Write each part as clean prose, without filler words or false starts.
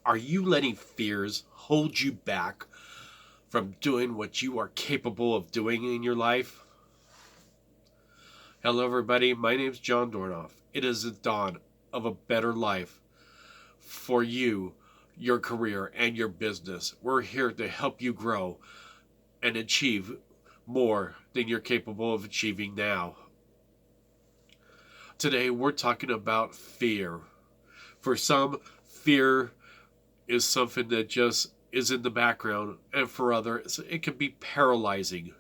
Are you letting fears hold you back from doing what you are capable of doing in your life? Hello, everybody. My name is John Dornoff. It is the dawn of a better life for you, your career, and your business. We're here to help you grow and achieve more than you're capable of achieving now. Today, we're talking about fear. For some, fear is something that just is in the background, and for others, it can be paralyzing.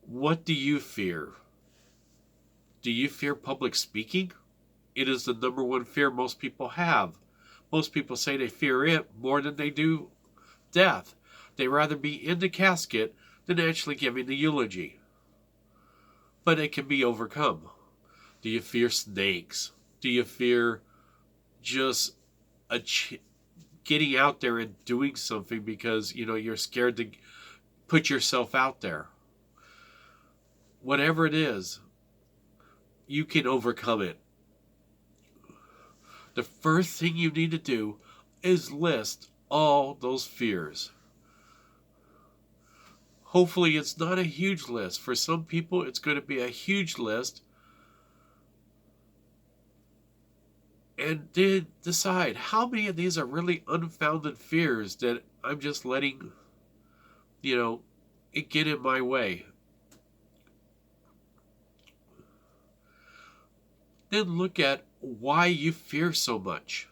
What do you fear? Do you fear public speaking? It is the number one fear most people have. Most people say they fear it more than they do death. They'd rather be in the casket than actually giving the eulogy. But it can be overcome. Do you fear snakes? Do you fear just getting out there and doing something because you're scared to put yourself out there? Whatever it is, you can overcome it. The first thing you need to do is list all those fears. Hopefully it's not a huge list. For some people it's going to be a huge list. And then decide how many of these are really unfounded fears that I'm just letting, it get in my way. Then look at why you fear so much.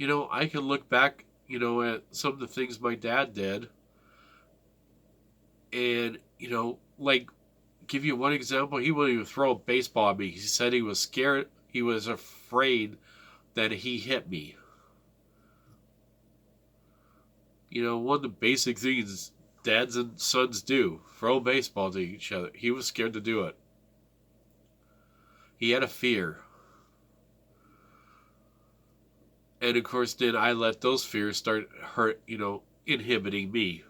I can look back, at some of the things my dad did. And, like, give you one example. He wouldn't even throw a baseball at me. He said he was scared. He was afraid that he hit me. One of the basic things dads and sons do, throw a baseball to each other. He was scared to do it. He had a fear. And of course, then I let those fears start inhibiting me.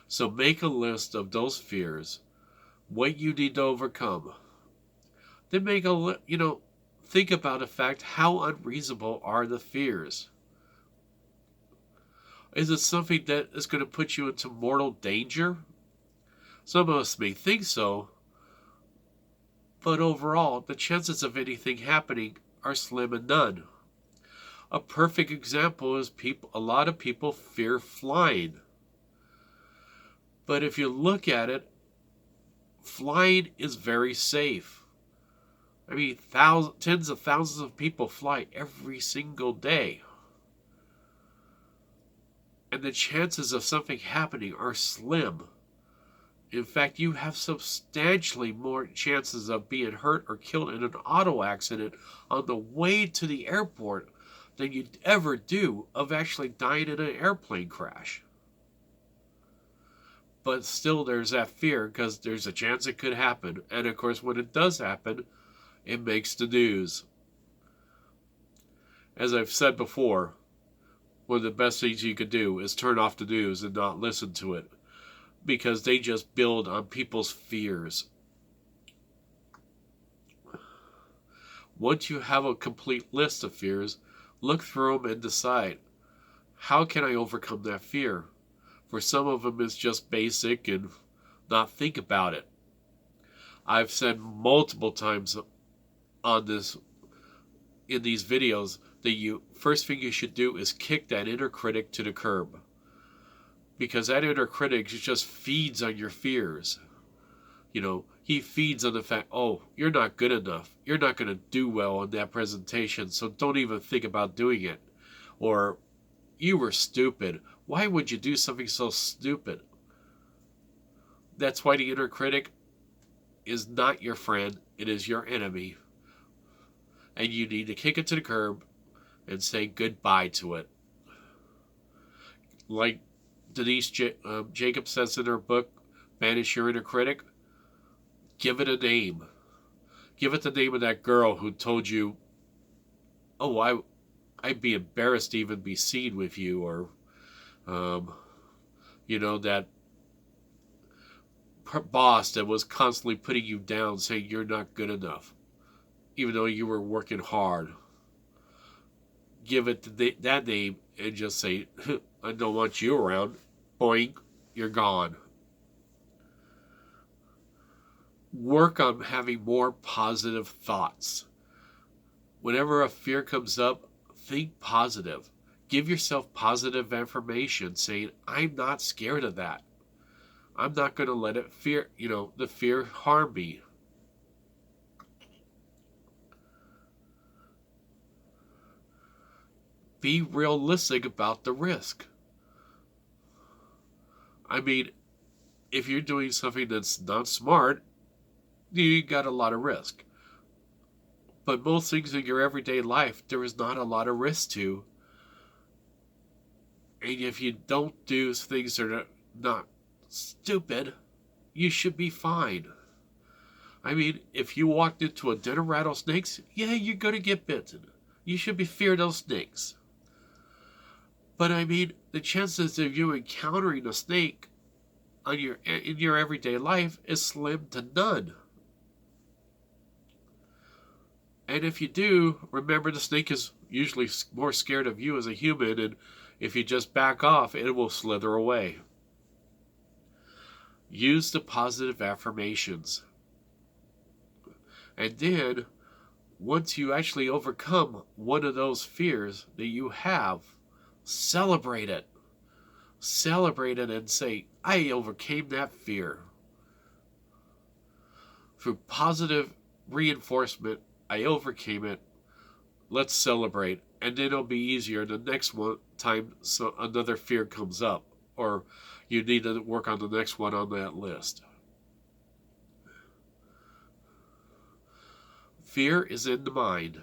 So make a list of those fears, what you need to overcome. Then think about the fact, how unreasonable are the fears? Is it something that is going to put you into mortal danger? Some of us may think so, but overall, the chances of anything happening are slim and none. A perfect example is a lot of people fear flying. But if you look at it, flying is very safe. I mean, tens of thousands of people fly every single day. And the chances of something happening are slim. In fact, you have substantially more chances of being hurt or killed in an auto accident on the way to the airport than you'd ever do of actually dying in an airplane crash. But still, there's that fear because there's a chance it could happen. And of course, when it does happen, it makes the news. As I've said before, one of the best things you could do is turn off the news and not listen to it, because they just build on people's fears. Once you have a complete list of fears, look through them and decide, how can I overcome that fear? For some of them, it's just basic and not think about it. I've said multiple times on this, in these videos, that first thing you should do is kick that inner critic to the curb. Because that inner critic just feeds on your fears. He feeds on the fact, oh, you're not good enough. You're not going to do well in that presentation, so don't even think about doing it. Or, you were stupid. Why would you do something so stupid? That's why the inner critic is not your friend. It is your enemy. And you need to kick it to the curb and say goodbye to it. Like Denise Jacobs says in her book, Banish Your Inner Critic, give it a name. Give it the name of that girl who told you, oh, I'd be embarrassed to even be seen with you, or, that boss that was constantly putting you down, saying you're not good enough. even though you were working hard. Give it that name and just say, I don't want you around. Boing, you're gone. Work on having more positive thoughts. Whenever a fear comes up, think positive. Give yourself positive affirmation saying, I'm not scared of that. I'm not going to let it the fear harm me. Be realistic about the risk. I mean, if you're doing something that's not smart, you got a lot of risk. But most things in your everyday life, there is not a lot of risk to. And if you don't do things that are not stupid, you should be fine. I mean, if you walked into a den of rattlesnakes, yeah, you're going to get bitten. You should be fear those snakes. But I mean, the chances of you encountering a snake in your everyday life is slim to none. And if you do, remember the snake is usually more scared of you as a human, and if you just back off, it will slither away. Use the positive affirmations. And then, once you actually overcome one of those fears that you have, celebrate it. Celebrate it and say, I overcame that fear. Through positive reinforcement, I overcame it. Let's celebrate. And then it'll be easier the next time so another fear comes up, or you need to work on the next one on that list. Fear is in the mind.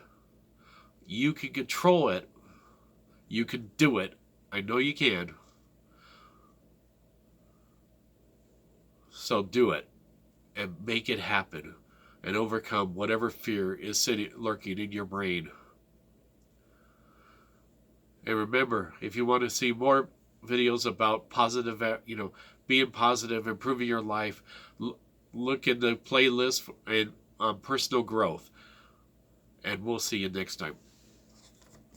You can control it. You can do it. I know you can. So do it and make it happen and overcome whatever fear is lurking in your brain. And remember, if you want to see more videos about positive, being positive, improving your life, look in the playlist and on personal growth. And we'll see you next time.